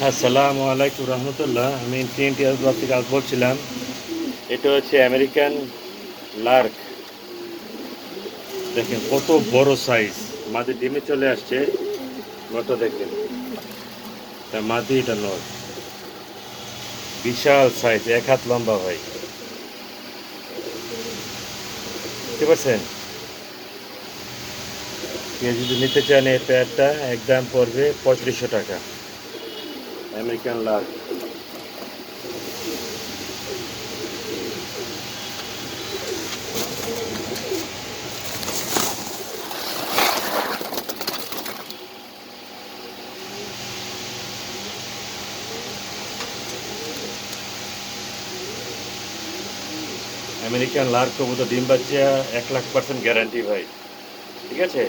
আসসালামু আলাইকুম রহমতুল্লাহ। আমি টিএনটি ক্লাব থেকে আজ বলছিলাম। এটা হচ্ছে আমেরিকান লার্ক। দেখেন কত বড় সাইজ, মাদি ডিমে চলে আসছে। নটা দেখেন, তা মাদি এটা নর, বিশাল সাইজ, 1 হাত লম্বা ভাই, বুঝতে পারছেন? কেউ যদি নিতে চান এই পেয়ারটা একদম পড়বে 3500 টাকা। American Lark. আমেরিকান লার্ক কবুতর ডিম বাচ্চা 1,00,000% গ্যারান্টি ভাই, ঠিক আছে?